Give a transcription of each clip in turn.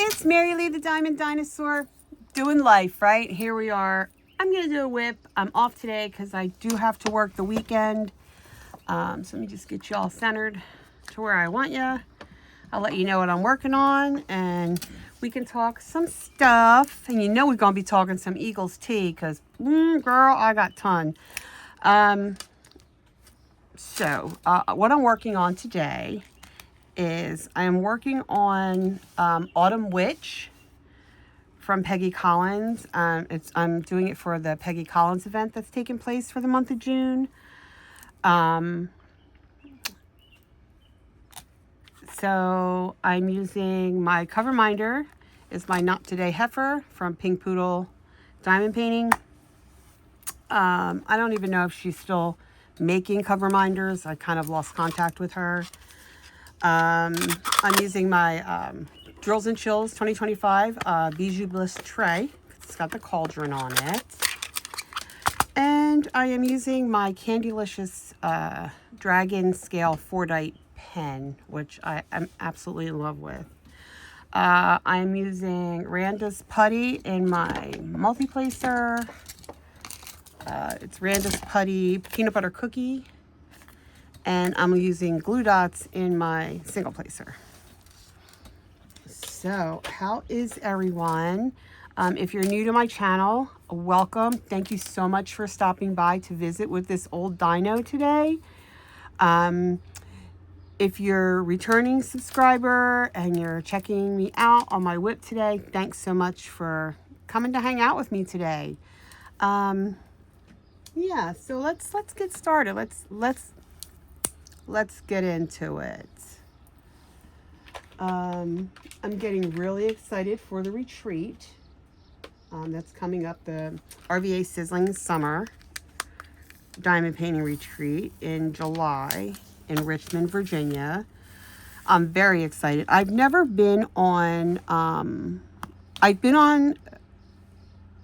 it's Mary Lee the Diamond Dinosaur, doing life, right? Here we are. I'm going to do a whip. I'm off today because I do have to work the weekend. So let me just get you all centered to where I want you. I'll let you know what I'm working on, and we can talk some stuff. And you know we're going to be talking some Eagles tea because, girl, I got ton. So what I'm working on today is I am working on Autumn Witch from Peggy Collins. I'm doing it for the Peggy Collins event that's taking place for the month of June. So I'm using my cover minder is my Not Today Heifer from Pink Poodle Diamond Painting. I don't even know if she's still making cover minders. I kind of lost contact with her. I'm using my Drills and Chills 2025 Bijou Bliss tray. It's got the cauldron on it. And I am using my Candylicious Dragon Scale 4-Dite pen, which I'm absolutely in love with. I'm using Randa's Putty in my multi-placer. It's Randa's Putty Peanut Butter Cookie. And I'm using glue dots in my single placer. So how is everyone? If you're new to my channel, welcome. Thank you so much for stopping by to visit with this old dino today. If you're a returning subscriber and you're checking me out on my whip today, thanks so much for coming to hang out with me today. Yeah, so let's get started. Let's get into it. I'm getting really excited for the retreat that's coming up, the RVA Sizzling Summer Diamond Painting Retreat in July in Richmond, Virginia. I'm very excited. I've never been on, I've been on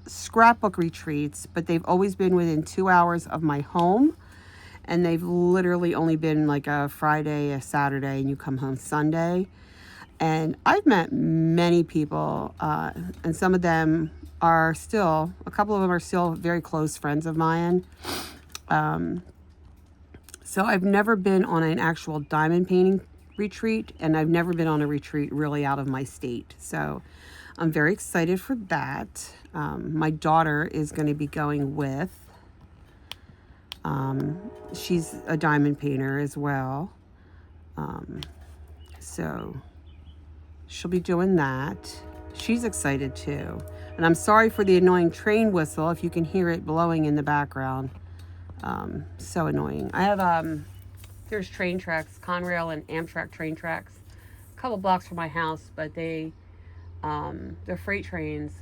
scrapbook retreats, but they've always been within 2 hours of my home. And they've literally only been like a Friday, a Saturday, and you come home Sunday. And I've met many people, and some of them are still, a couple of them are still very close friends of mine. So I've never been on an actual diamond painting retreat, and I've never been on a retreat really out of my state. So I'm very excited for that. My daughter is going to be going with. She's a diamond painter as well. So she'll be doing that. She's excited too. And I'm sorry for the annoying train whistle if you can hear it blowing in the background. So annoying. I have, there's train tracks, Conrail and Amtrak train tracks, a couple blocks from my house, but they're freight trains.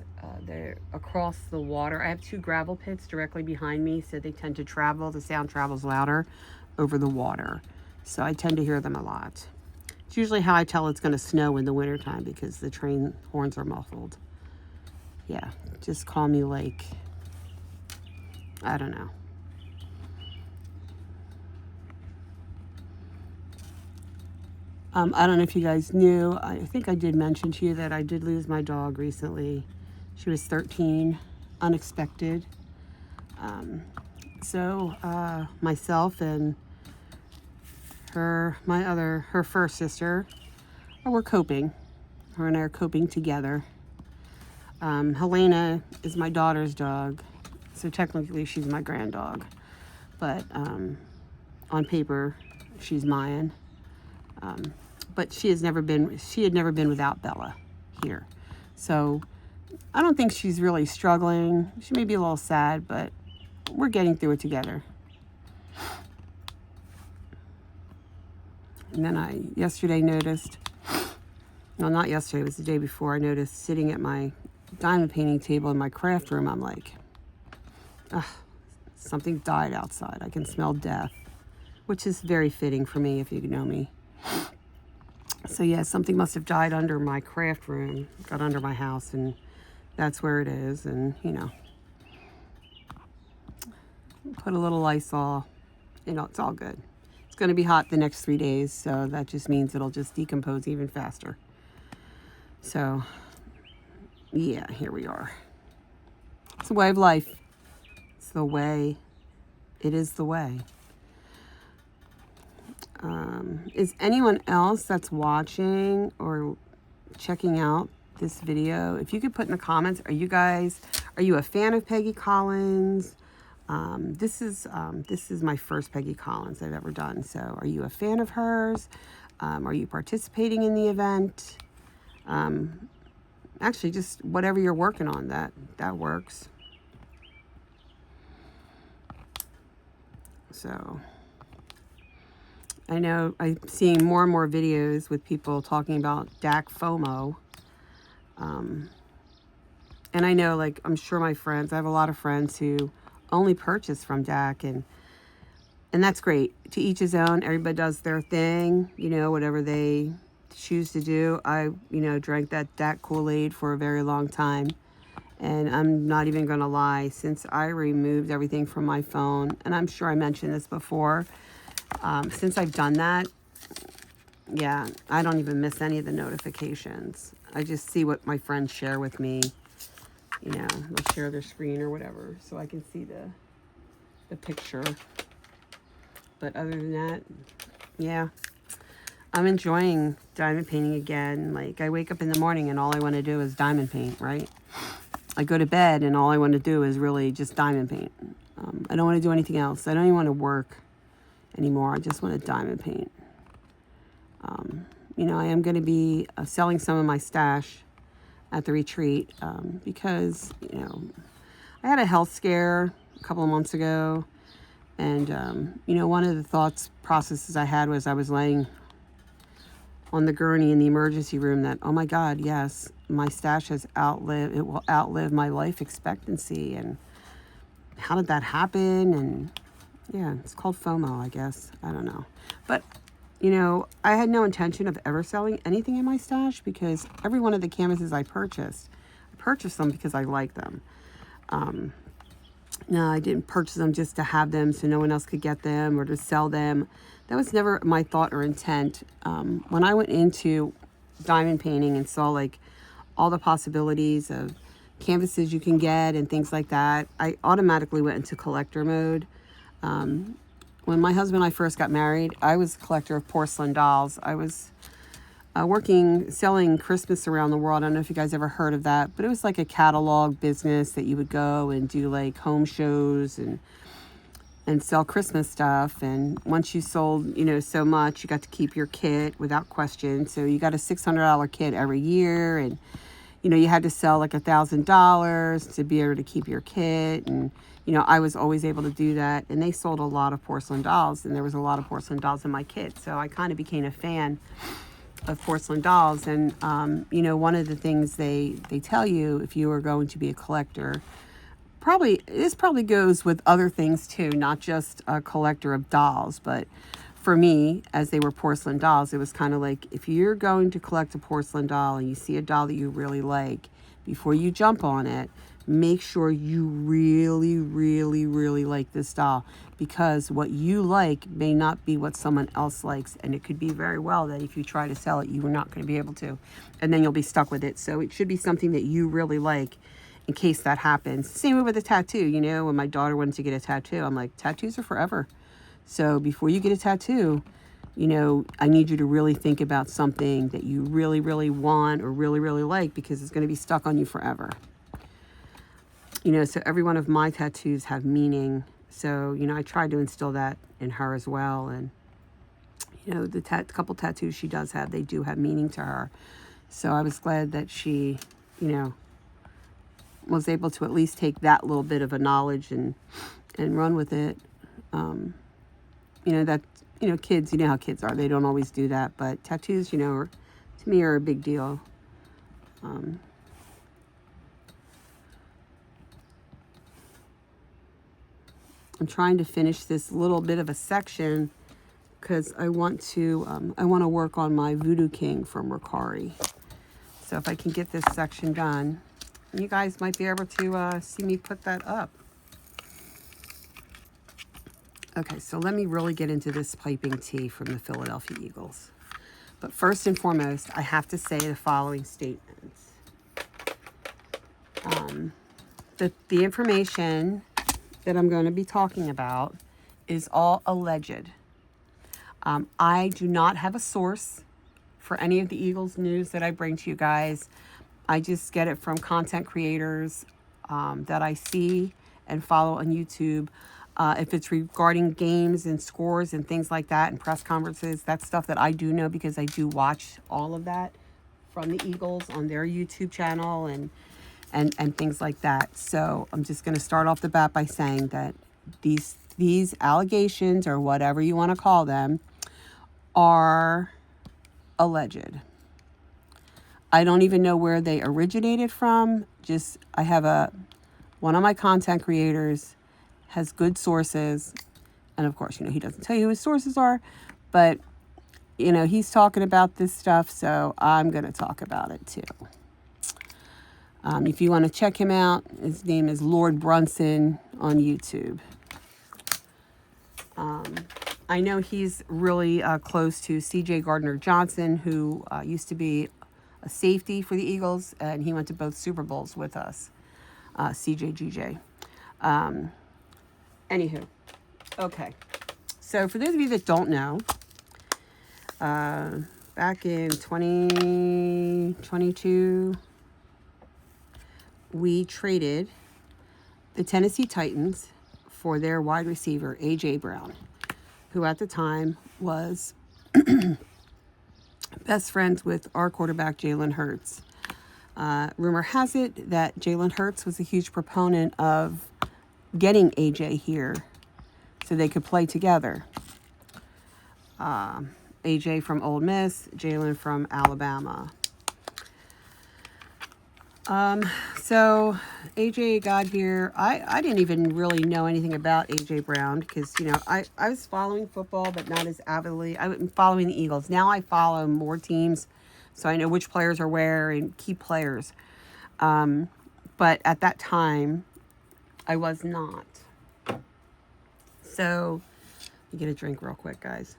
They're across the water. I have 2 gravel pits directly behind me, so they tend to travel. The sound travels louder over the water. So I tend to hear them a lot. It's usually how I tell it's going to snow in the wintertime because the train horns are muffled. Yeah, just call me like, I don't know. I don't know if you guys knew. I think I did mention to you that I did lose my dog recently. She was 13, unexpected. So myself and her first sister, we're coping. Her and I are coping together. Helena is my daughter's dog, so technically she's my grand dog. But on paper, she's mine. But she had never been without Bella here. So I don't think she's really struggling. She may be a little sad, but we're getting through it together. And then I yesterday noticed, no, not yesterday, it was the day before, I noticed sitting at my diamond painting table in my craft room, I'm like, something died outside. I can smell death, which is very fitting for me if you know me. So yeah, something must have died under my craft room, got under my house, and that's where it is. And you know, put a little Lysol, you know, it's all good. It's going to be hot the next 3 days, so that just means it'll just decompose even faster. So Yeah, here we are. It's the way of life. It's the way. It is the way. Is anyone else that's watching or checking out this video, if you could put in the comments, are you a fan of Peggy Collins? This is my first Peggy Collins I've ever done. So are you a fan of hers? Are you participating in the event? Actually, just whatever you're working on, that works. So I know I'm seeing more and more videos with people talking about DAC FOMO. And I know, like, I'm sure my friends, I have a lot of friends who only purchase from DAC, and that's great. To each his own. Everybody does their thing, you know, whatever they choose to do. I, drank that DAC Kool-Aid for a very long time. And I'm not even going to lie, since I removed everything from my phone, and I'm sure I mentioned this before, since I've done that, yeah, I don't even miss any of the notifications. I just see what my friends share with me. They'll share their screen or whatever, so I can see the picture. But other than that, yeah, I'm enjoying diamond painting again. Like, I wake up in the morning and all I want to do is diamond paint, right? I go to bed and all I want to do is really just diamond paint. I don't want to do anything else. I don't even want to work anymore. I just want to diamond paint. I am going to be selling some of my stash at the retreat because, I had a health scare a couple of months ago. And, one of the processes I had was I was laying on the gurney in the emergency room that, oh my God, yes, my stash will outlive my life expectancy. And how did that happen? And yeah, it's called FOMO, I guess. I don't know. But, I had no intention of ever selling anything in my stash because every one of the canvases I purchased them because I like them. No, I didn't purchase them just to have them so no one else could get them or to sell them. That was never my thought or intent. When I went into diamond painting and saw like all the possibilities of canvases you can get and things like that, I automatically went into collector mode. When my husband and I first got married, I was a collector of porcelain dolls. I was selling Christmas around the world. I don't know if you guys ever heard of that, but it was like a catalog business that you would go and do like home shows and sell Christmas stuff. And once you sold, so much, you got to keep your kit without question. So you got a $600 kit every year, and you had to sell like $1,000 to be able to keep your kit. And I was always able to do that. And they sold a lot of porcelain dolls, and there was a lot of porcelain dolls in my kit. So I kind of became a fan of porcelain dolls. And one of the things they tell you if you are going to be a collector, this probably goes with other things too, not just a collector of dolls, but for me, as they were porcelain dolls, it was kind of like, if you're going to collect a porcelain doll and you see a doll that you really like, before you jump on it, make sure you really, really, really like this doll, because what you like may not be what someone else likes. And it could be very well that if you try to sell it, you are not going to be able to, and then you'll be stuck with it. So it should be something that you really like in case that happens. Same way with a tattoo. When my daughter wanted to get a tattoo, I'm like, tattoos are forever. So before you get a tattoo, I need you to really think about something that you really, really want or really, really like, because it's going to be stuck on you forever. So every one of my tattoos have meaning. So, I tried to instill that in her as well. And, the couple tattoos she does have, they do have meaning to her. So I was glad that she, was able to at least take that little bit of a knowledge and run with it. Kids, how kids are. They don't always do that. But tattoos, to me are a big deal. I'm trying to finish this little bit of a section because I want to work on my Voodoo King from Ricari. So if I can get this section done, you guys might be able to see me put that up. Okay, so let me really get into this piping tea from the Philadelphia Eagles. But first and foremost, I have to say the following statements. The information that I'm going to be talking about is all alleged. I do not have a source for any of the Eagles news that I bring to you guys. I just get it from content creators that I see and follow on YouTube. If it's regarding games and scores and things like that and press conferences, that's stuff that I do know because I do watch all of that from the Eagles on their YouTube channel and things like that. So I'm just going to start off the bat by saying that these allegations, or whatever you want to call them, are alleged. I don't even know where they originated from. Just, I have one of my content creators has good sources. And of course, he doesn't tell you who his sources are, but he's talking about this stuff. So I'm going to talk about it too. If you want to check him out, his name is Lord Brunson on YouTube. I know he's really close to C.J. Gardner-Johnson, who used to be a safety for the Eagles, and he went to both Super Bowls with us, CJGJ. Anywho, okay. So for those of you that don't know, back in 2022, we traded the Tennessee Titans for their wide receiver, A.J. Brown, who at the time was best friends with our quarterback, Jalen Hurts. Rumor has it that Jalen Hurts was a huge proponent of getting AJ here so they could play together. AJ from Ole Miss, Jalen from Alabama. So AJ got here. I didn't even really know anything about AJ Brown because, I was following football, but not as avidly. I've been following the Eagles. Now I follow more teams, so I know which players are where and key players. But at that time, I was not. So, let me get a drink real quick, guys.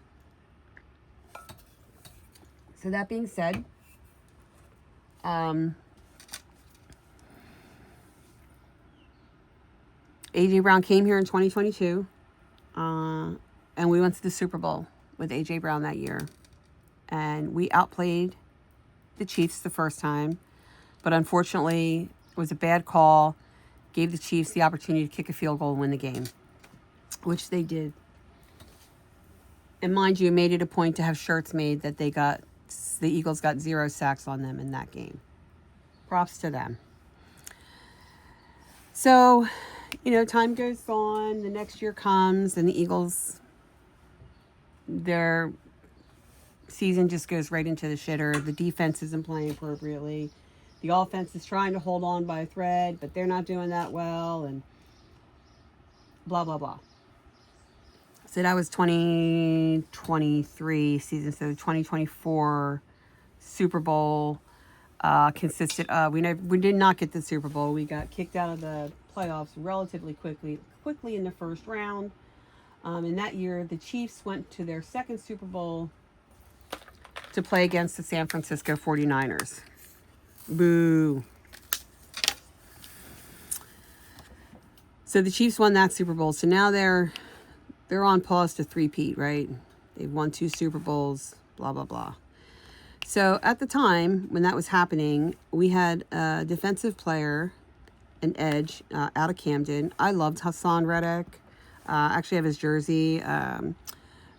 So that being said, A.J. Brown came here in 2022, and we went to the Super Bowl with A.J. Brown that year. And we outplayed the Chiefs the first time, but unfortunately, it was a bad call, gave the Chiefs the opportunity to kick a field goal and win the game, which they did. And mind you, made it a point to have shirts made that the Eagles got 0 sacks on them in that game. Props to them. So, time goes on, the next year comes, and the Eagles, their season just goes right into the shitter. The defense isn't playing appropriately. The offense is trying to hold on by a thread, but they're not doing that well, and blah, blah, blah. So that was 2023 season. So the 2024 Super Bowl consisted of, we did not get the Super Bowl. We got kicked out of the playoffs relatively quickly in the first round. And that year, the Chiefs went to their second Super Bowl to play against the San Francisco 49ers. Boo. So the Chiefs won that Super Bowl. So now they're on pause to three-peat, right? They've won 2 Super Bowls, blah, blah, blah. So at the time when that was happening, we had a defensive player, an edge, out of Camden. I loved Hassan Reddick. Actually, I have his jersey.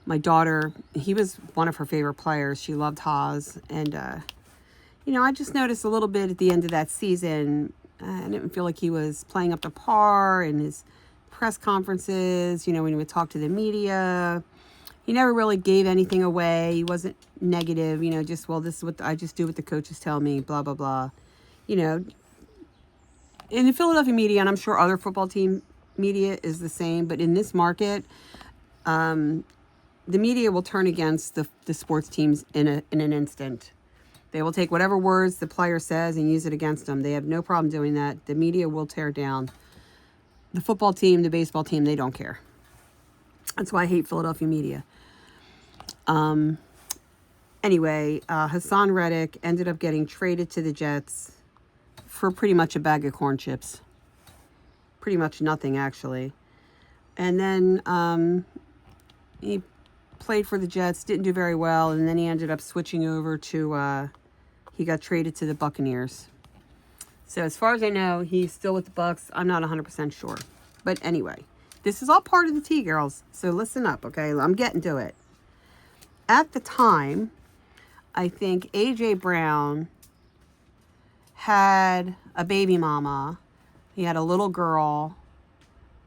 My daughter, he was one of her favorite players. She loved Haas. And, I just noticed a little bit at the end of that season, I didn't feel like he was playing up to par in his press conferences, when he would talk to the media. He never really gave anything away. He wasn't negative, just, well, this is what I just do what the coaches tell me, blah, blah, blah. In the Philadelphia media, and I'm sure other football team media is the same, but in this market, the media will turn against the sports teams in an instant. They will take whatever words the player says and use it against them. They have no problem doing that. The media will tear down the football team, the baseball team. They don't care. That's why I hate Philadelphia media. Anyway, Hassan Reddick ended up getting traded to the Jets for pretty much a bag of corn chips. Pretty much nothing, actually. And then he played for the Jets, didn't do very well, and then he ended up switching over to, he got traded to the Buccaneers. So as far as I know, he's still with the Bucs. I'm not 100% sure. But anyway, this is all part of the tea, girls. So listen up, okay? I'm getting to it. At the time, I think A.J. Brown had a baby mama. He had a little girl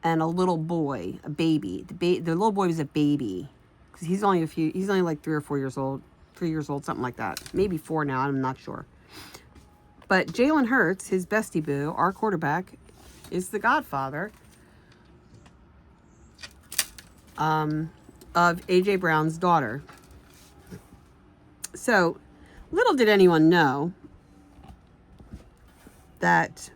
and a little boy, a baby. The little boy was a baby. Because he's only like 3 or 4 years old. 3 years old, something like that. Maybe 4 now, I'm not sure. But Jalen Hurts, his bestie boo, our quarterback, is the godfather of A.J. Brown's daughter. So, little did anyone know that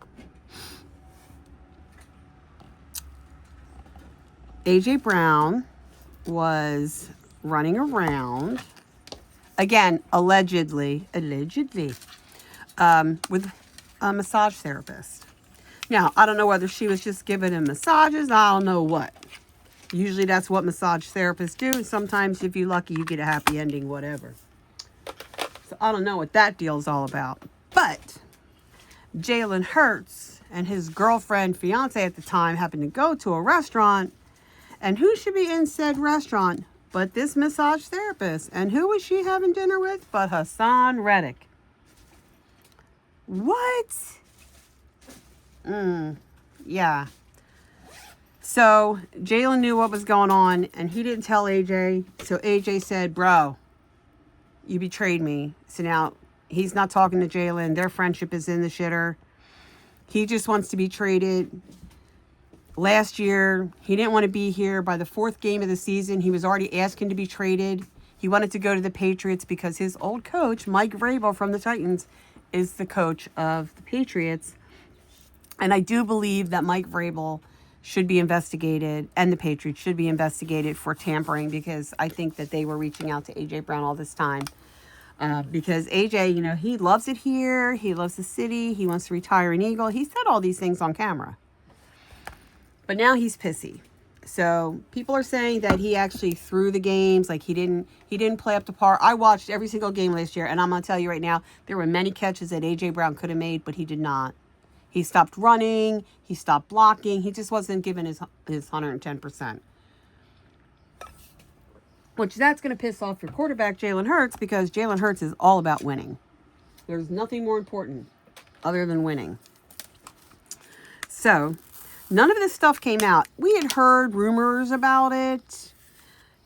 A.J. Brown was running around, again, allegedly, with a massage therapist. Now, I don't know whether she was just giving him massages. I don't know what. Usually that's what massage therapists do. Sometimes, if you're lucky, you get a happy ending, whatever. So I don't know what that deal's all about. But Jalen Hurts and his girlfriend, fiance at the time, happened to go to a restaurant. And who should be in said restaurant but this massage therapist? And who was she having dinner with but Hassan Reddick? What? Yeah. So Jalen knew what was going on, and he didn't tell AJ. So AJ said, bro, you betrayed me. So now he's not talking to Jalen. Their friendship is in the shitter. He just wants to be traded. Last year, he didn't want to be here. By the 4th game of the season, he was already asking to be traded. He wanted to go to the Patriots because his old coach, Mike Vrabel from the Titans, is the coach of the Patriots. And I do believe that Mike Vrabel should be investigated, and the Patriots should be investigated for tampering, because I think that they were reaching out to A.J. Brown all this time. Because A.J., you know, he loves it here. He loves the city. He wants to retire an Eagle. He said all these things on camera. But now he's pissy. So people are saying that he actually threw the games, like he didn't play up to par. I watched every single game last year, and I'm going to tell you right now, there were many catches that A.J. Brown could have made, but he did not. He stopped running. He stopped blocking. He just wasn't giving his 110%. Which that's going to piss off your quarterback, Jalen Hurts, because Jalen Hurts is all about winning. There's nothing more important other than winning. So, none of this stuff came out. We had heard rumors about it,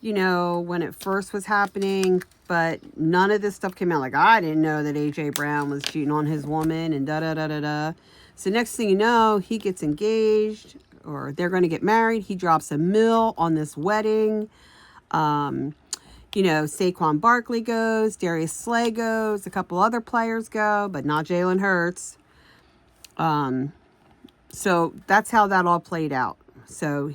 you know, when it first was happening, but none of this stuff came out. Like, I didn't know that A.J. Brown was cheating on his woman and da-da-da-da-da. So next thing you know, he gets engaged, or they're going to get married. He drops $1 million on this wedding. You know, Saquon Barkley goes, Darius Slay goes, a couple other players go, but not Jalen Hurts. So that's how that all played out. So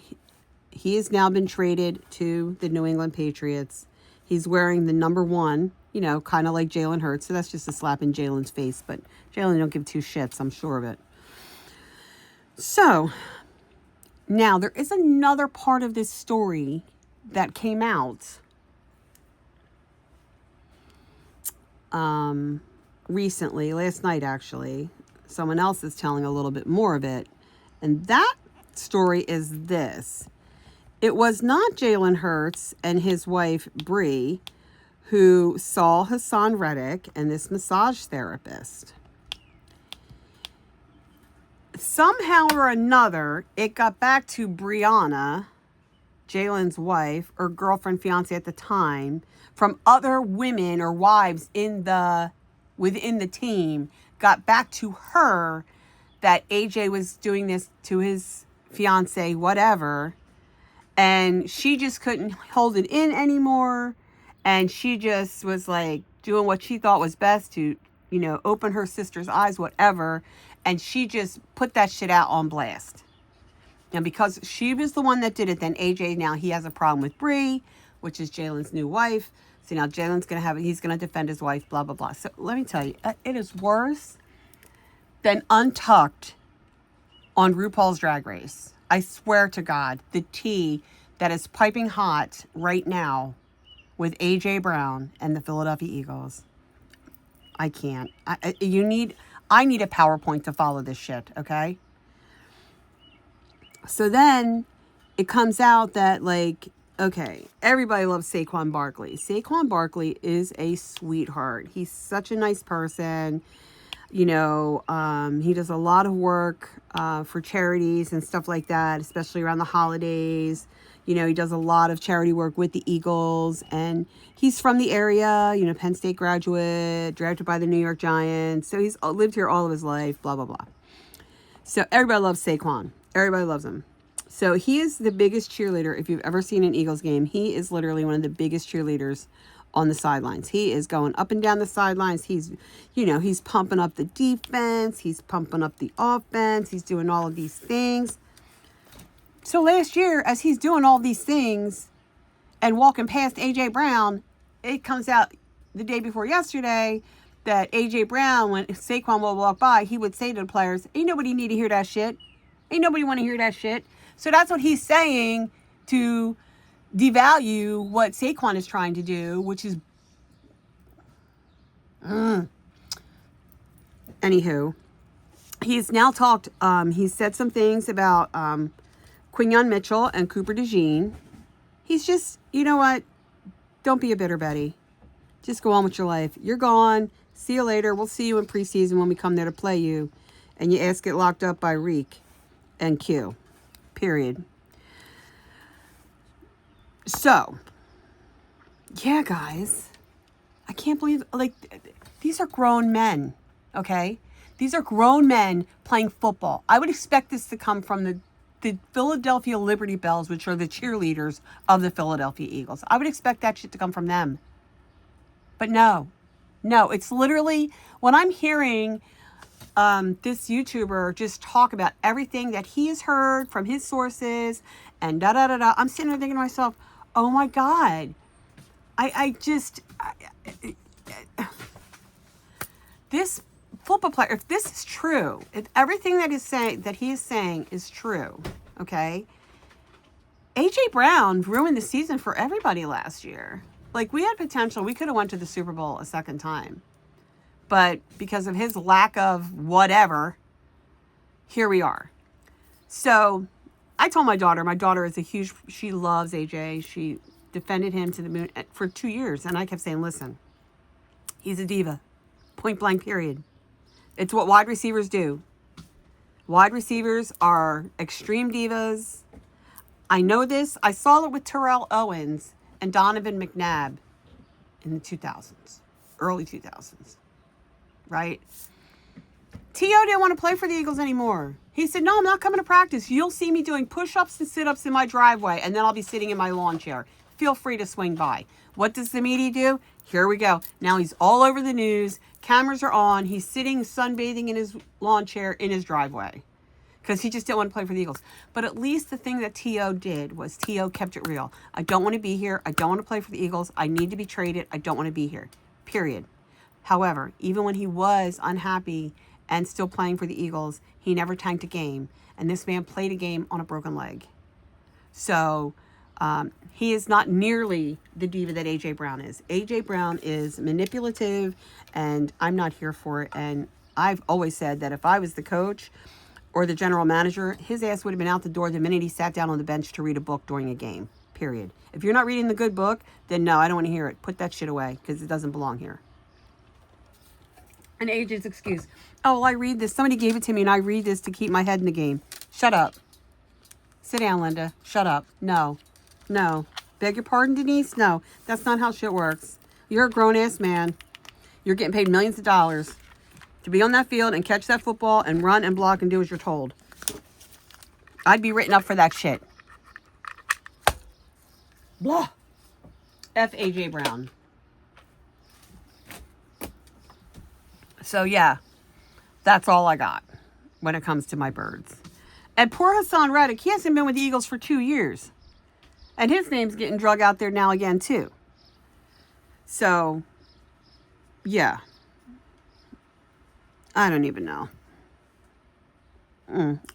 he has now been traded to the New England Patriots. He's wearing the number 1, you know, kind of like Jalen Hurts. So that's just a slap in Jalen's face. But Jalen don't give 2 shits, I'm sure of it. So now there is another part of this story that came out recently, last night actually. Someone else is telling a little bit more of it. And that story is this. It was not Jalen Hurts and his wife, Bree, who saw Hassan Reddick and this massage therapist. Somehow or another, it got back to Brianna, Jalen's wife, or girlfriend, fiance at the time, from other women or wives within the team, got back to her that AJ was doing this to his fiance, whatever, and she just couldn't hold it in anymore, and she just was like doing what she thought was best to, you know, open her sister's eyes, whatever, and she just put that shit out on blast. And because she was the one that did it, then AJ, now he has a problem with Bree, which is Jalen's new wife. So now Jalen's he's going to defend his wife, blah, blah, blah. So let me tell you, it is worse than Untucked on RuPaul's Drag Race. I swear to God, the tea that is piping hot right now with AJ Brown and the Philadelphia Eagles. I can't. I need a PowerPoint to follow this shit, okay? So then it comes out that, like, okay, everybody loves Saquon Barkley. Saquon Barkley is a sweetheart. He's such a nice person. You know, he does a lot of work for charities and stuff like that, especially around the holidays. You know, he does a lot of charity work with the Eagles, and he's from the area, you know, Penn State graduate, drafted by the New York Giants. So he's lived here all of his life, blah, blah, blah. So everybody loves Saquon. Everybody loves him. So he is the biggest cheerleader. If you've ever seen an Eagles game, he is literally one of the biggest cheerleaders on the sidelines. He is going up and down the sidelines. He's, you know, he's pumping up the defense. He's pumping up the offense. He's doing all of these things. So last year, as he's doing all these things and walking past AJ Brown, it comes out the day before yesterday that AJ Brown, when Saquon will walk by, he would say to the players, ain't nobody need to hear that shit. Ain't nobody want to hear that shit. So that's what he's saying to devalue what Saquon is trying to do, which is... Anywho, he's now talked, he's said some things about Quinyon Mitchell and Cooper DeJean. He's just, you know what? Don't be a bitter Betty. Just go on with your life. You're gone. See you later. We'll see you in preseason when we come there to play you. And your ass get locked up by Reek and Q. Period. So, yeah, guys. I can't believe, like, these are grown men, okay? These are grown men playing football. I would expect this to come from the Philadelphia Liberty Bells, which are the cheerleaders of the Philadelphia Eagles. I would expect that shit to come from them. But no, it's literally, when I'm hearing this YouTuber just talk about everything that he has heard from his sources and da-da-da-da, I'm sitting there thinking to myself, oh my God, this football player, if this is true, if everything that he is saying is true, okay, AJ Brown ruined the season for everybody last year. Like, we had potential. We could have went to the Super Bowl a second time. But because of his lack of whatever, here we are. So I told my daughter is she loves AJ. She defended him to the moon for 2 years. And I kept saying, listen, he's a diva. Point blank, period. It's what wide receivers do. Wide receivers are extreme divas. I know this. I saw it with Terrell Owens and Donovan McNabb in the 2000s, early 2000s, right? T.O. didn't want to play for the Eagles anymore. He said, no, I'm not coming to practice. You'll see me doing push-ups and sit-ups in my driveway, and then I'll be sitting in my lawn chair. Feel free to swing by. What does the media do? Here we go. Now he's all over the news. Cameras are on. He's sitting sunbathing in his lawn chair in his driveway because he just didn't want to play for the Eagles. But at least the thing that T.O. did was T.O. kept it real. I don't want to be here. I don't want to play for the Eagles. I need to be traded. I don't want to be here. Period. However, even when he was unhappy and still playing for the Eagles, he never tanked a game. And this man played a game on a broken leg. So he is not nearly the diva that A.J. Brown is. A.J. Brown is manipulative, and I'm not here for it. And I've always said that if I was the coach or the general manager, his ass would have been out the door the minute he sat down on the bench to read a book during a game, period. If you're not reading the good book, then no, I don't want to hear it. Put that shit away because it doesn't belong here. And AJ's excuse, oh, well, I read this. Somebody gave it to me and I read this to keep my head in the game. Shut up. Sit down, Linda. Shut up. No. Beg your pardon, Denise? No, that's not how shit works. You're a grown-ass man. You're getting paid millions of dollars to be on that field and catch that football and run and block and do as you're told. I'd be written up for that shit. Blah. F. A.J. Brown. So, yeah, that's all I got when it comes to my birds. And poor Hassan Reddick, he hasn't been with the Eagles for 2 years. And his name's getting drug out there now again, too. So, yeah. I don't even know.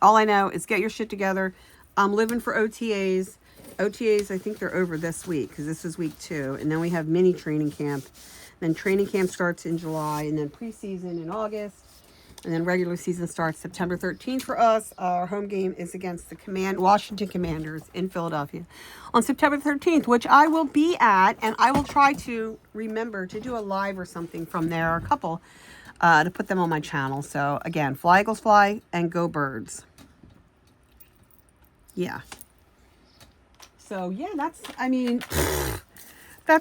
All I know is get your shit together. I'm living for OTAs. OTAs, I think they're over this week because this is week 2. And then we have mini training camp. Then training camp starts in July, and then preseason in August. And then regular season starts September 13th for us. Our home game is against the Washington Commanders in Philadelphia on September 13th, which I will be at. And I will try to remember to do a live or something from there, a couple, to put them on my channel. So again, fly Eagles fly and go birds. Yeah. So yeah, that's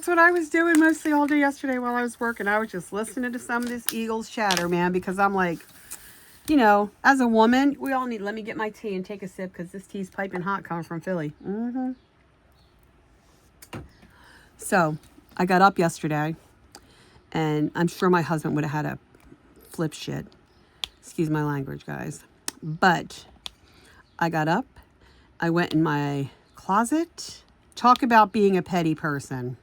what I was doing mostly all day yesterday while I was working. I was just listening to some of this Eagles chatter, man, because I'm like, you know, as a woman, we all need, let me get my tea and take a sip because this tea's piping hot coming from Philly. So I got up yesterday, and I'm sure my husband would have had a flip shit. Excuse my language, guys. But I got up, I went in my closet. Talk about being a petty person.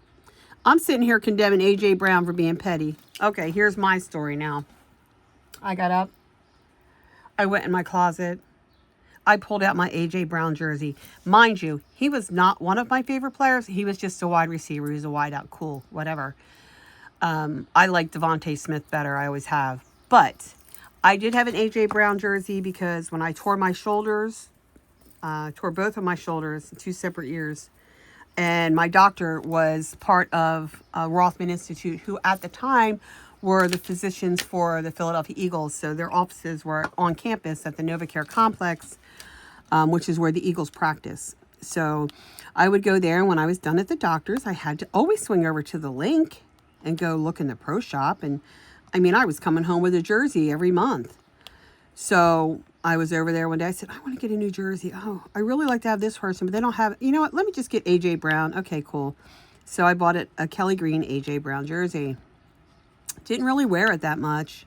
I'm sitting here condemning AJ Brown for being petty. Okay, here's my story now. I got up. I went in my closet. I pulled out my AJ Brown jersey. Mind you, he was not one of my favorite players. He was just a wide receiver. He was a wide out. Cool, whatever. I like Devontae Smith better. I always have. But I did have an AJ Brown jersey because when I tore my shoulders, tore both of my shoulders in 2 separate years. And my doctor was part of Rothman Institute, who at the time were the physicians for the Philadelphia Eagles. So their offices were on campus at the NovaCare complex, which is where the Eagles practice. So I would go there, and when I was done at the doctor's, I had to always swing over to the link and go look in the pro shop. And I mean, I was coming home with a jersey every month. So I was over there one day. I said, I want to get a new jersey. Oh, I really like to have this person, but they don't have it. You know what? Let me just get AJ Brown. Okay, cool. So I bought a Kelly Green AJ Brown jersey. Didn't really wear it that much.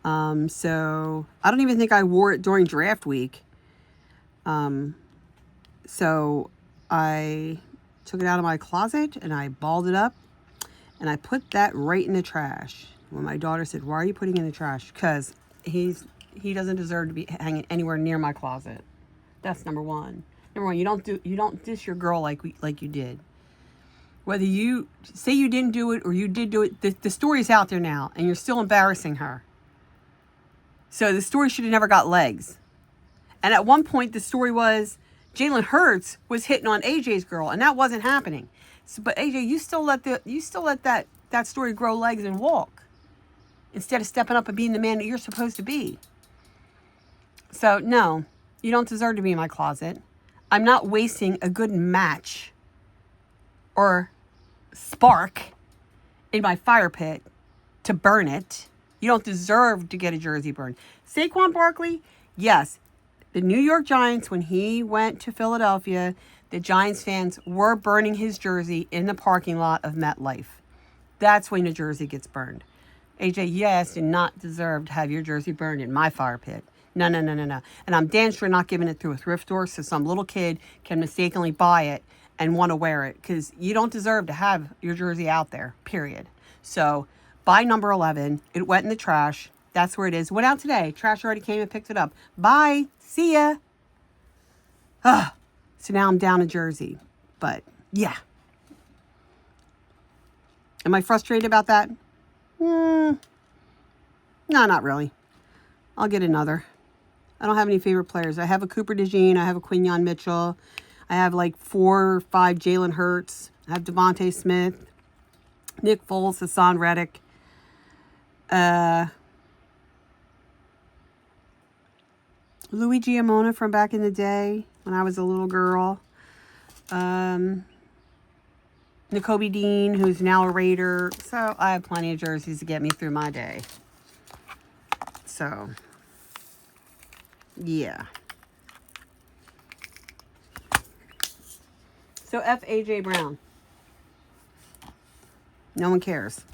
So I don't even think I wore it during draft week. So I took it out of my closet and I balled it up and I put that right in the trash. When my daughter said, why are you putting it in the trash? Because he doesn't deserve to be hanging anywhere near my closet. That's number one. Number one, you don't dish your girl like you did. Whether you say you didn't do it or you did do it, the story's out there now, and you're still embarrassing her. So the story should have never got legs. And at one point, the story was Jalen Hurts was hitting on AJ's girl, and that wasn't happening. So, but AJ, you still let that story grow legs and walk instead of stepping up and being the man that you're supposed to be. So no, you don't deserve to be in my closet. I'm not wasting a good match or spark in my fire pit to burn it. You don't deserve to get a jersey burned. Saquon Barkley, yes. The New York Giants, when he went to Philadelphia, the Giants fans were burning his jersey in the parking lot of MetLife. That's when the jersey gets burned. AJ, yes, did not deserve to have your jersey burned in my fire pit. No. And I'm damn sure not giving it through a thrift store so some little kid can mistakenly buy it and want to wear it, because you don't deserve to have your jersey out there, period. So by number 11, it went in the trash. That's where it is. Went out today. Trash already came and picked it up. Bye. See ya. So now I'm down a jersey. But yeah. Am I frustrated about that? No, not really. I'll get another. I don't have any favorite players. I have a Cooper DeJean. I have a Quinyon Mitchell. I have like 4 or 5 Jalen Hurts. I have Devontae Smith, Nick Foles, Hassan Reddick. Louis Giamona from back in the day when I was a little girl. N'Kobe Dean, who's now a Raider. So I have plenty of jerseys to get me through my day. So, yeah. So F AJ Brown. No one cares.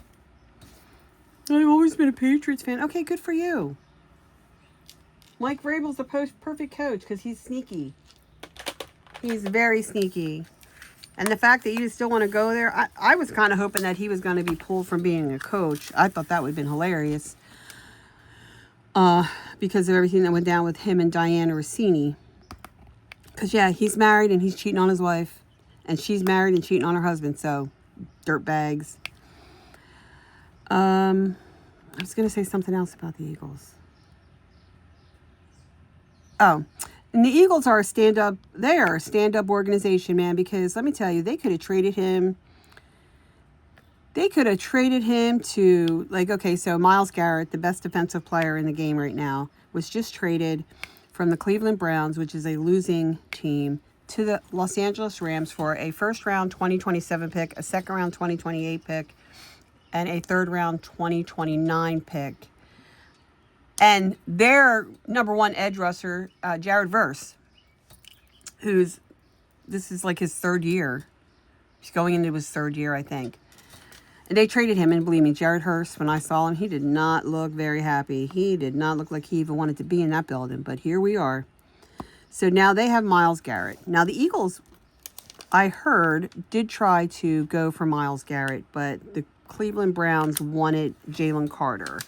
I've always been a Patriots fan. Okay, good for you. Mike Vrabel's the perfect coach because he's sneaky. He's very sneaky. And the fact that you still want to go there, I was kind of hoping that he was going to be pulled from being a coach. I thought that would have been hilarious. because of everything that went down with him and Diana Rossini. Because, yeah, he's married and he's cheating on his wife. And she's married and cheating on her husband. So, dirtbags. I was going to say something else about the Eagles. Oh, and the Eagles are a stand-up. They are a stand-up organization, man. Because, let me tell you, they could have traded him. They could have traded him to, like, okay, so Myles Garrett, the best defensive player in the game right now, was just traded from the Cleveland Browns, which is a losing team, to the Los Angeles Rams for a first-round 2027 pick, a second-round 2028 pick, and a third-round 2029 pick. And their number one edge rusher, Jared Verse, this is like his third year. He's going into his third year, I think. And they traded him, and believe me, Jared Hurst, when I saw him, he did not look very happy. He did not look like he even wanted to be in that building, but here we are. So now they have Myles Garrett. Now the Eagles, I heard, did try to go for Myles Garrett, but the Cleveland Browns wanted Jalen Carter.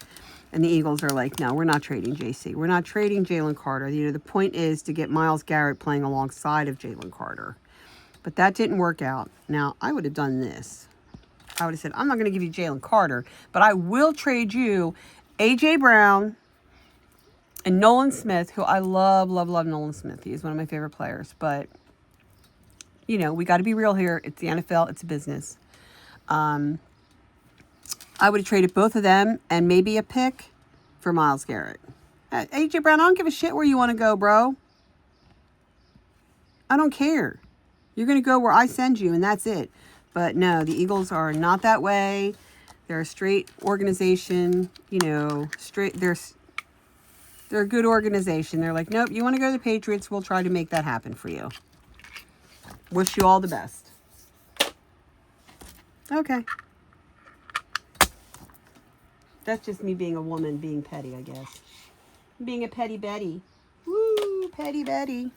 And the Eagles are like, no, we're not trading JC. We're not trading Jalen Carter. You know, the point is to get Myles Garrett playing alongside of Jalen Carter. But that didn't work out. Now, I would have done this. I would have said, I'm not going to give you Jalen Carter, but I will trade you A.J. Brown and Nolan Smith, who I love, love, love Nolan Smith. He's one of my favorite players. But, you know, we got to be real here. It's the NFL. It's a business. I would have traded both of them and maybe a pick for Myles Garrett. A.J. Brown, I don't give a shit where you want to go, bro. I don't care. You're going to go where I send you, and that's it. But no, the Eagles are not that way. They're a straight organization, you know, they're a good organization. They're like, nope, you want to go to the Patriots, we'll try to make that happen for you. Wish you all the best. Okay. That's just me being a woman, being petty, I guess. Being a petty Betty. Woo, petty Betty.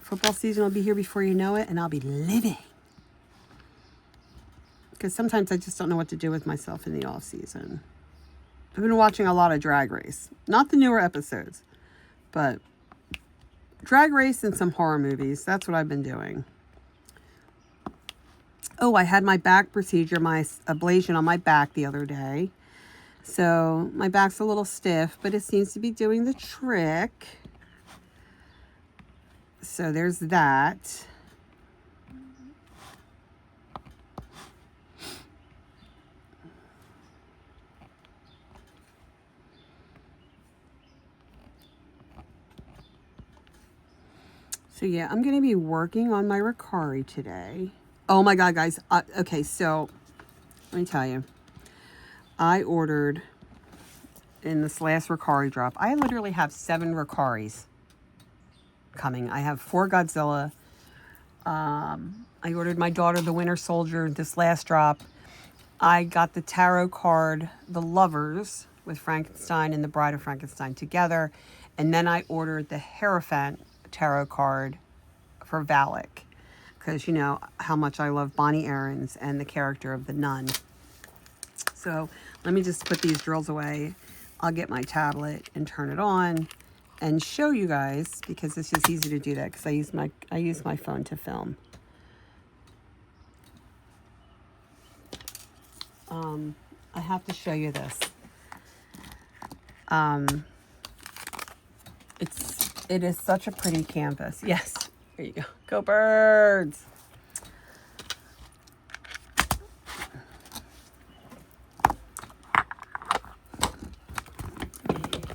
Football season will be here before you know it, and I'll be living. Because sometimes I just don't know what to do with myself in the off season. I've been watching a lot of Drag Race. Not the newer episodes, but Drag Race and some horror movies. That's what I've been doing. Oh, I had my back procedure, my ablation on my back the other day. So my back's a little stiff, but it seems to be doing the trick. So there's that. So yeah, I'm going to be working on my Ricari today. Oh my God, guys. Okay, so let me tell you. I ordered in this last Ricari drop. I literally have 7 Ricaris coming. I have 4 Godzilla. I ordered my daughter the Winter Soldier this last drop. I got the tarot card, The Lovers, with Frankenstein and the Bride of Frankenstein together. And then I ordered the Hierophant tarot card for Valak. Because you know how much I love Bonnie Aarons and the character of the nun. So let me just put these drills away. I'll get my tablet and turn it on and show you guys, because it's just easy to do that because I use my phone to film. I have to show you this. It is such a pretty canvas. Yes, there you go. Go birds.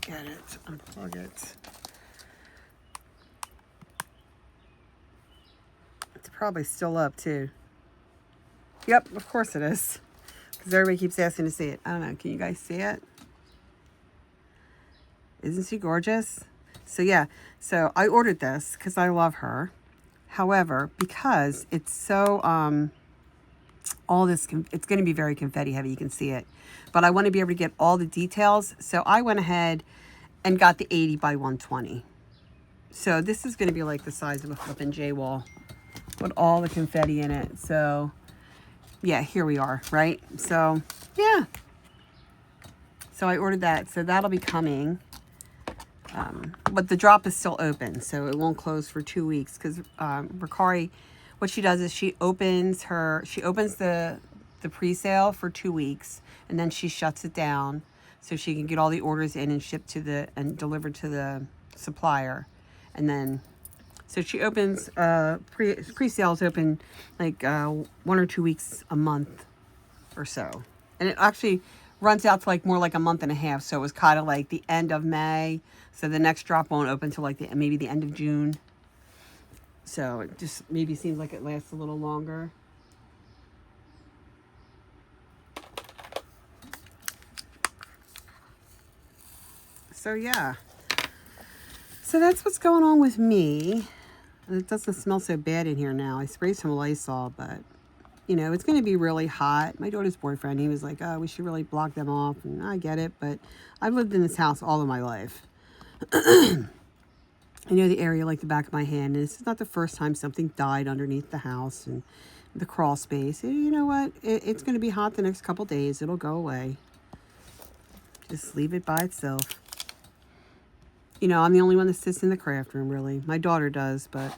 Get it, unplug it. It's probably still up too. Yep, of course it is. Because everybody keeps asking to see it. I don't know, can you guys see it? Isn't she gorgeous? So yeah, so I ordered this because I love her. However, because it's so, all this, it's going to be very confetti heavy, you can see it. But I want to be able to get all the details. So I went ahead and got the 80 by 120. So this is going to be like the size of a flippin' J-wall with all the confetti in it. So yeah, here we are, right? So yeah. So I ordered that. So that'll be coming. But the drop is still open, so it won't close for 2 weeks because Ricari, what she does is she opens the pre-sale for 2 weeks, and then she shuts it down so she can get all the orders in and shipped and delivered to the supplier. And then so she opens pre-sales open like 1 or 2 weeks a month or so, and it actually runs out to like more like a month and a half. So it was kind of like the end of May. So the next drop won't open till like maybe the end of June. So it just maybe seems like it lasts a little longer. So yeah. So that's what's going on with me. It doesn't smell so bad in here now. I sprayed some Lysol, but you know, it's going to be really hot. My daughter's boyfriend, he was like, oh, we should really block them off. And I get it, but I've lived in this house all of my life. I know the area like the back of my hand, and this is not the first time something died underneath the house and the crawl space. And you know what? It's going to be hot the next couple days. It'll go away. Just leave it by itself. You know, I'm the only one that sits in the craft room, really. My daughter does, but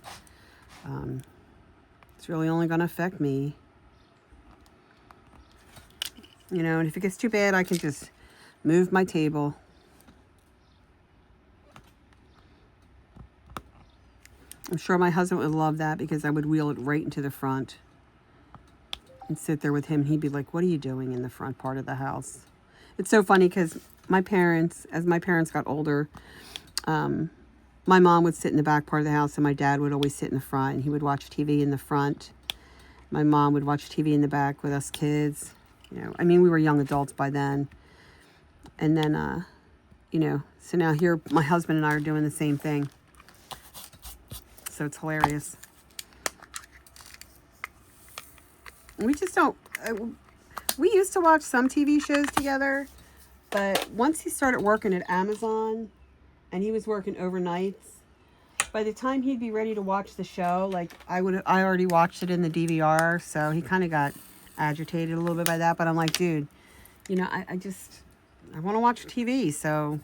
it's really only going to affect me. You know, and if it gets too bad, I can just move my table. I'm sure my husband would love that because I would wheel it right into the front and sit there with him. He'd be like, what are you doing in the front part of the house? It's so funny because as my parents got older, my mom would sit in the back part of the house and my dad would always sit in the front, and he would watch TV in the front. My mom would watch TV in the back with us kids. You know, I mean, we were young adults by then. And then, you know, so now here my husband and I are doing the same thing. So it's hilarious. We just don't, we used to watch some TV shows together, but once he started working at Amazon and he was working overnights, by the time he'd be ready to watch the show, like I already watched it in the DVR, so he kind of got agitated a little bit by that. But I'm like, dude, you know, I want to watch TV. So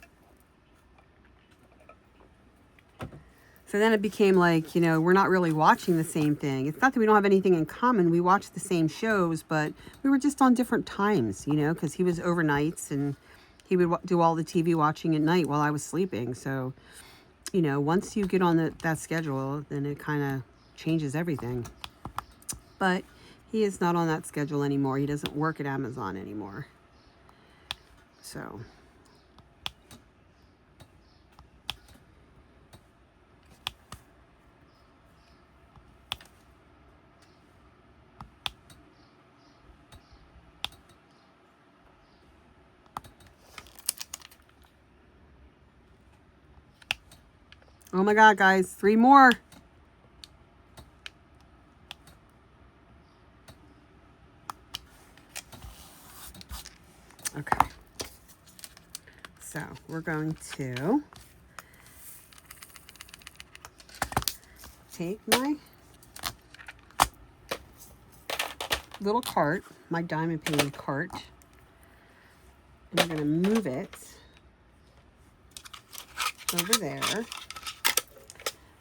then it became like, you know, we're not really watching the same thing. It's not that we don't have anything in common. We watch the same shows, but we were just on different times, you know, because he was overnights and he would do all the TV watching at night while I was sleeping. So, you know, once you get on that schedule, then it kind of changes everything. But he is not on that schedule anymore. He doesn't work at Amazon anymore. So oh my God, guys, 3 more. Okay. So we're going to take my little cart, my diamond painting cart, and I'm going to move it over there.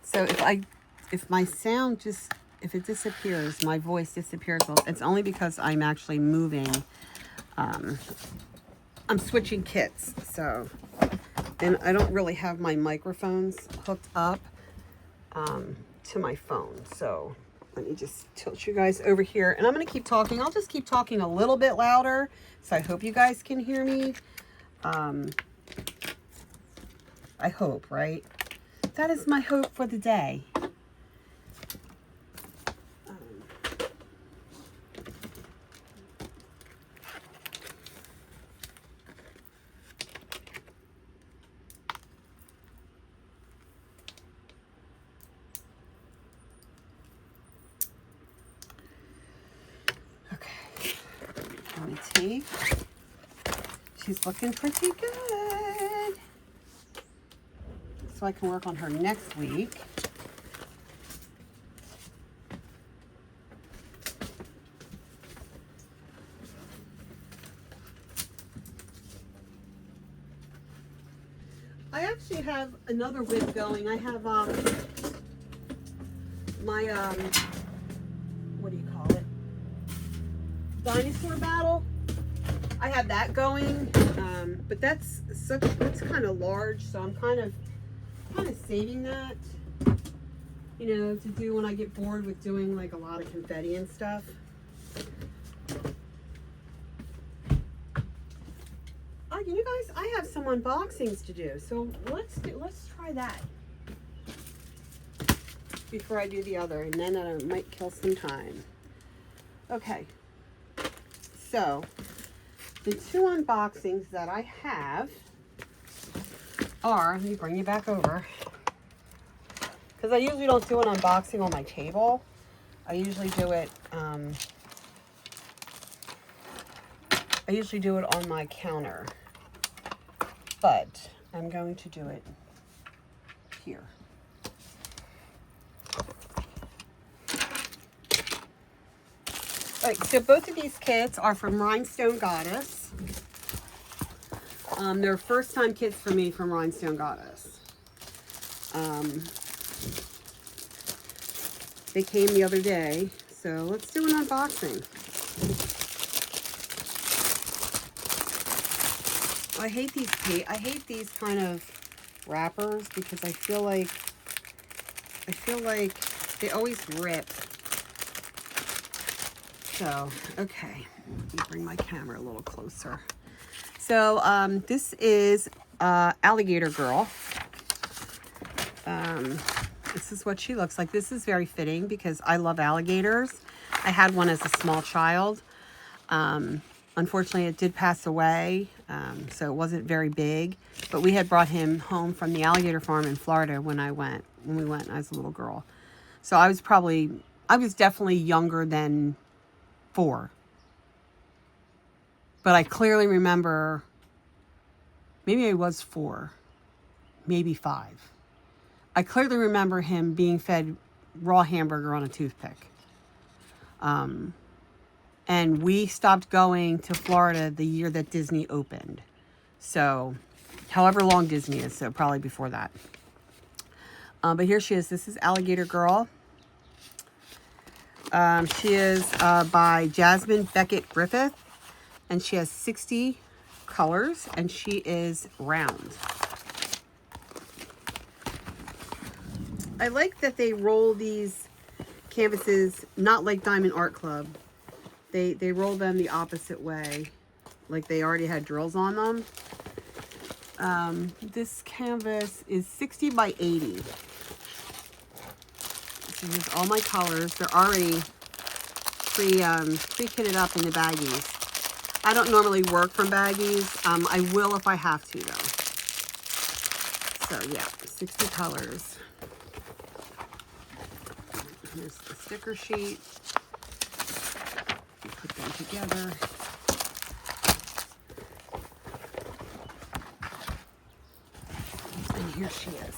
So if my sound if it disappears, my voice disappears, well, it's only because I'm actually moving. I'm switching kits, so, and I don't really have my microphones hooked up to my phone. So let me just tilt you guys over here, and I'm going to keep talking. I'll just keep talking a little bit louder, so I hope you guys can hear me. I hope, right? That is my hope for the day. Let me take. She's looking pretty good. So I can work on her next week. I actually have another whip going. I have my what do you call it? Dinosaur battle. I have that going, but that's kind of large, so I'm kind of saving that, you know, to do when I get bored with doing like a lot of confetti and stuff. Oh, you know, guys, I have some unboxings to do, so let's try that before I do the other, and then I might kill some time. Okay, so the two unboxings that I have are, let me bring you back over, because I usually don't do an unboxing on my table. I usually do it on my counter, but I'm going to do it here. All right, so both of these kits are from Rhinestone Goddess. They're first-time kits for me from Rhinestone Goddess. They came the other day, so let's do an unboxing. I hate these kind of wrappers because I feel like they always rip. So, okay, let me bring my camera a little closer. So, this is Alligator Girl. This is what she looks like. This is very fitting because I love alligators. I had one as a small child. Unfortunately, it did pass away, so it wasn't very big. But we had brought him home from the alligator farm in Florida when we went as a little girl. So I was definitely younger than 4. But I clearly remember, maybe I was 4, maybe 5. I clearly remember him being fed raw hamburger on a toothpick. And we stopped going to Florida the year that Disney opened. So, however long Disney is, so probably before that. But here she is. This is Alligator Girl. She is by Jasmine Beckett Griffith. And she has 60 colors. And she is round. I like that they roll these canvases, not like Diamond Art Club. They roll them the opposite way, like they already had drills on them. This canvas is 60 by 80. So here's all my colors. They're already pre-kitted up in the baggies. I don't normally work from baggies. I will if I have to, though. So yeah, 60 colors. Here's the sticker sheet. Put them together. And here she is.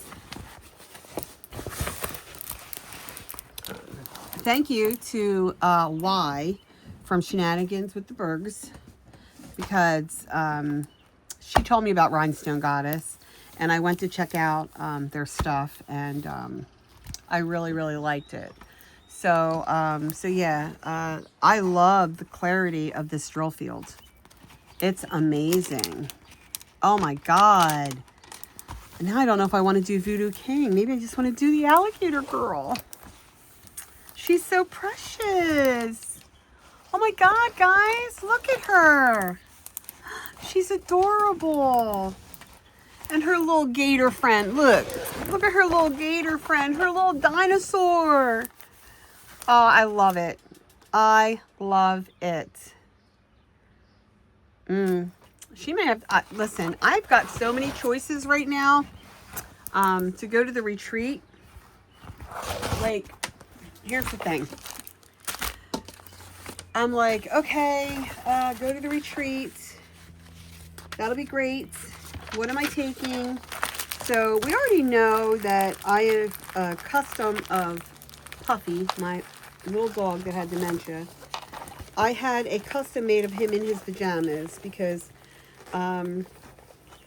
Thank you to Y from Shenanigans with the Bergs, because she told me about Rhinestone Goddess, and I went to check out their stuff, and I really, really liked it. So, yeah, I love the clarity of this drill field. It's amazing. Oh my God. And now I don't know if I want to do Voodoo King. Maybe I just want to do the Alligator Girl. She's so precious. Oh my God, guys, look at her. She's adorable. And her little gator friend, look at her little gator friend, her little dinosaur. Oh, I love it. I love it. She may have, listen, I've got so many choices right now to go to the retreat. Like, here's the thing. I'm like, okay, go to the retreat. That'll be great. What am I taking? So we already know that I have a custom of Puffy, my little dog that had dementia. I had a custom made of him in his pajamas because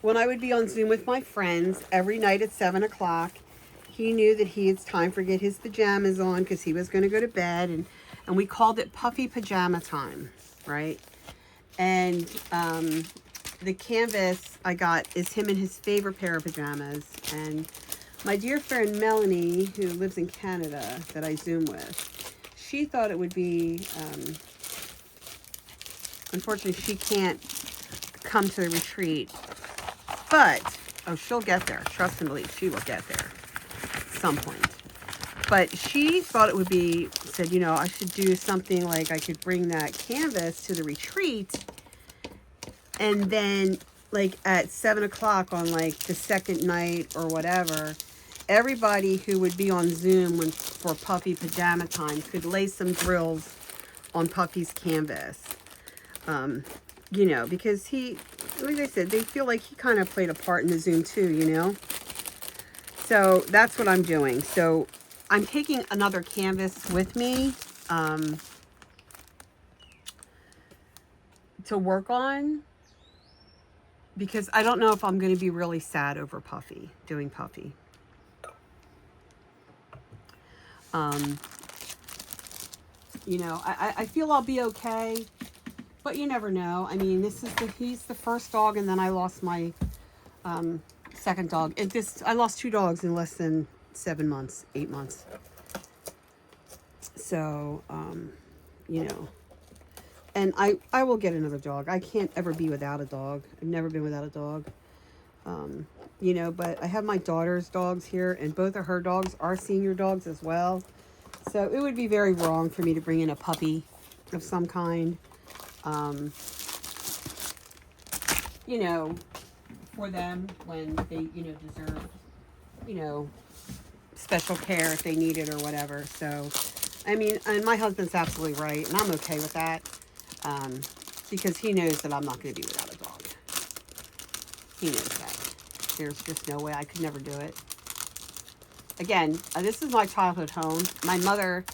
when I would be on Zoom with my friends every night at 7 o'clock, he knew that it's time for get his pajamas on because he was going to go to bed. And we called it Puffy Pajama Time, right? And the canvas I got is him in his favorite pair of pajamas. And my dear friend Melanie, who lives in Canada, that I Zoom with, she thought it would be, unfortunately, she can't come to the retreat. But, oh, she'll get there. Trust and believe, she will get there at some point. But she thought it would be, said, you know, I should do something like I could bring that canvas to the retreat. And then, like, at 7 o'clock on, like, the second night or whatever, everybody who would be on Zoom for Puffy Pajama Time could lay some drills on Puffy's canvas. You know, because he, like I said, they feel like he kind of played a part in the Zoom too, you know. So that's what I'm doing. So I'm taking another canvas with me to work on, because I don't know if I'm going to be really sad over Puffy, doing Puffy. You know, I feel I'll be okay. But you never know. I mean, he's the first dog, and then I lost my second dog. I lost 2 dogs in less than 7 months, 8 months. So, you know, and I will get another dog. I can't ever be without a dog. I've never been without a dog. You know, but I have my daughter's dogs here, and both of her dogs are senior dogs as well. So it would be very wrong for me to bring in a puppy of some kind. You know, for them when they, you know, deserve, you know, special care if they need it or whatever. So, I mean, and my husband's absolutely right, and I'm okay with that, because he knows that I'm not going to be without a dog. He knows that. There's just no way. I could never do it. Again, this is my childhood home. My mother,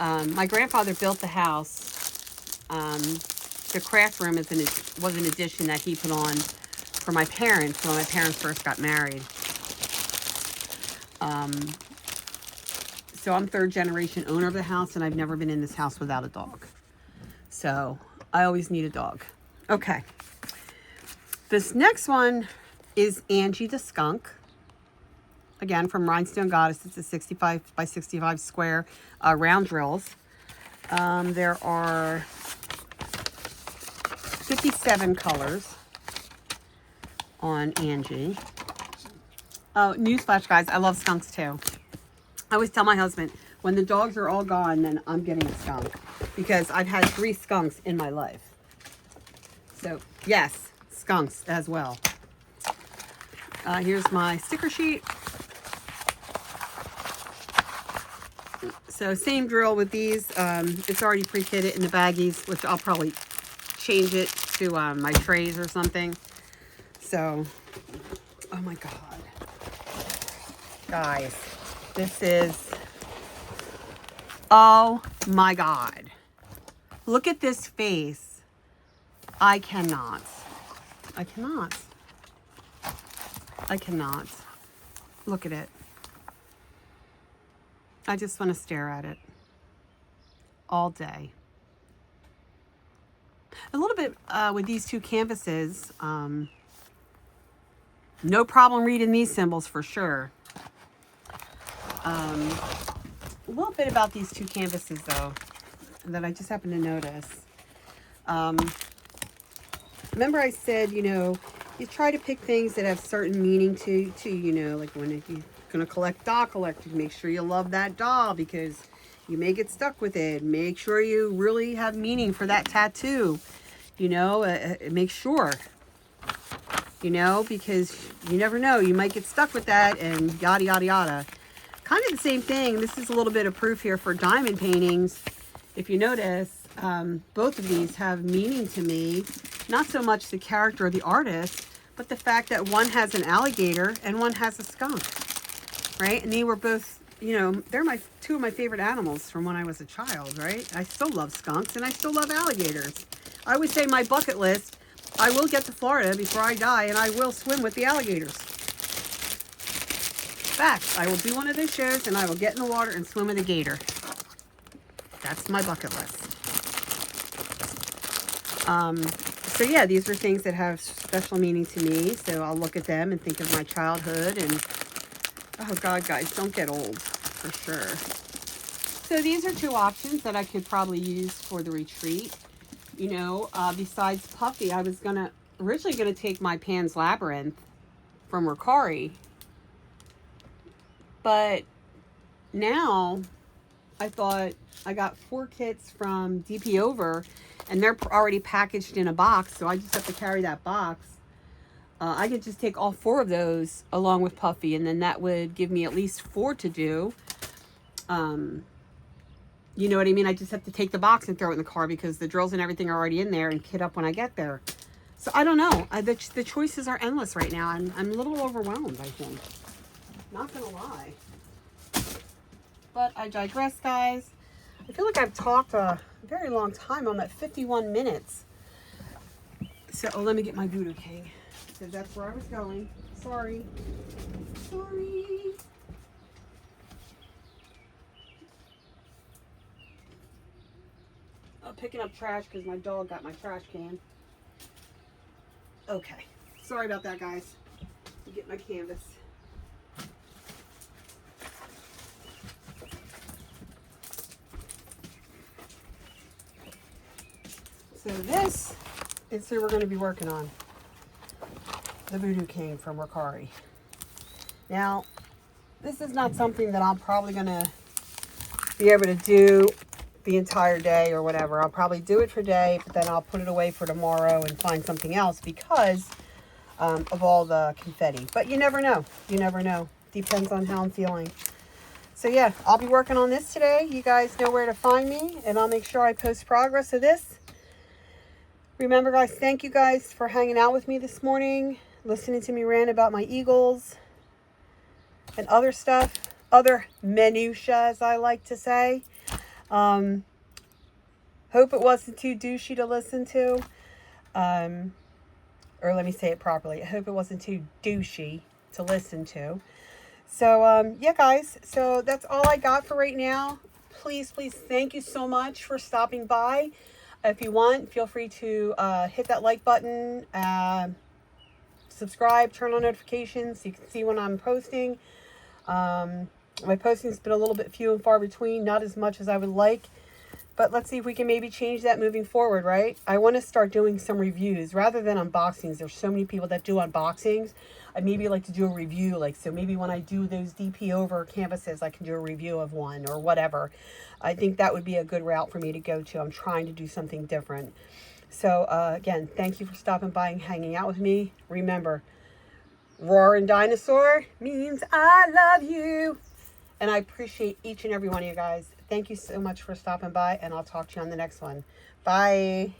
my grandfather built the house. The craft room was an addition that he put on for my parents when my parents first got married. So I'm 3rd generation owner of the house, and I've never been in this house without a dog. So I always need a dog. Okay. This next one is Angie the skunk. Again, from Rhinestone Goddess. It's a 65 by 65 square round drills. There are 57 colors on Angie. Oh, newsflash, guys, I love skunks too. I always tell my husband, when the dogs are all gone, then I'm getting a skunk, because I've had 3 skunks in my life. So, yes, skunks as well. Here's my sticker sheet. So, same drill with these. It's already pre-kitted in the baggies, which I'll probably change it to my trays or something. So, oh my God. Guys, this is, oh my God. Look at this face. I cannot. Look at it. I just want to stare at it all day. A little bit with these 2 canvases. No problem reading these symbols for sure. A little bit about these 2 canvases though, that I just happened to notice. Remember I said, you know, you try to pick things that have certain meaning to you know, like when you're going to collect doll collectors, make sure you love that doll because you may get stuck with it. Make sure you really have meaning for that tattoo, you know, make sure, you know, because you never know, you might get stuck with that and yada, yada, yada. Kind of the same thing. This is a little bit of proof here for diamond paintings. If you notice, both of these have meaning to me. Not so much the character of the artist, but the fact that one has an alligator and one has a skunk, right? And they were both, you know, they're 2 of my favorite animals from when I was a child, right? I still love skunks and I still love alligators. I always say my bucket list, I will get to Florida before I die, and I will swim with the alligators. Fact, I will do one of those shows, and I will get in the water and swim with a gator. That's my bucket list. So yeah, these are things that have special meaning to me. So I'll look at them and think of my childhood. And oh God, guys, don't get old, for sure. So these are 2 options that I could probably use for the retreat. You know, besides Puffy, I was originally gonna take my Pan's Labyrinth from Ricari. But now I thought I got 4 kits from DP Over, and they're already packaged in a box, so I just have to carry that box. I could just take all 4 of those along with Puffy, and then that would give me at least 4 to do. You know what I mean? I just have to take the box and throw it in the car because the drills and everything are already in there and kit up when I get there. So I don't know. The choices are endless right now. I'm a little overwhelmed, I think. Not gonna lie. But I digress, guys. I feel like I've talked a very long time. I'm at 51 minutes. So let me get my Voodoo King, because that's where I was going. Sorry. I'm picking up trash because my dog got my trash can. Okay. Sorry about that, guys. Get my canvas. So this is who we're going to be working on. The Voodoo King from Ricari. Now, this is not something that I'm probably going to be able to do the entire day or whatever. I'll probably do it for a day, but then I'll put it away for tomorrow and find something else because of all the confetti. But you never know. You never know. Depends on how I'm feeling. So yeah, I'll be working on this today. You guys know where to find me, and I'll make sure I post progress of this. Remember, guys, thank you guys for hanging out with me this morning, listening to me rant about my eagles and other stuff, other minutiae, as I like to say. Hope it wasn't too douchey to listen to. Or let me say it properly. I hope it wasn't too douchey to listen to. So, yeah, guys. So that's all I got for right now. Please, please, thank you so much for stopping by. If you want, feel free to hit that like button, subscribe, turn on notifications so you can see when I'm posting. My posting's been a little bit few and far between, not as much as I would like. But let's see if we can maybe change that moving forward, right? I want to start doing some reviews rather than unboxings. There's so many people that do unboxings. I maybe like to do a review. Like, so maybe when I do those DP Over canvases, I can do a review of one or whatever. I think that would be a good route for me to go to. I'm trying to do something different. So, again, thank you for stopping by and hanging out with me. Remember, roaring dinosaur means I love you. And I appreciate each and every one of you guys. Thank you so much for stopping by, and I'll talk to you on the next one. Bye.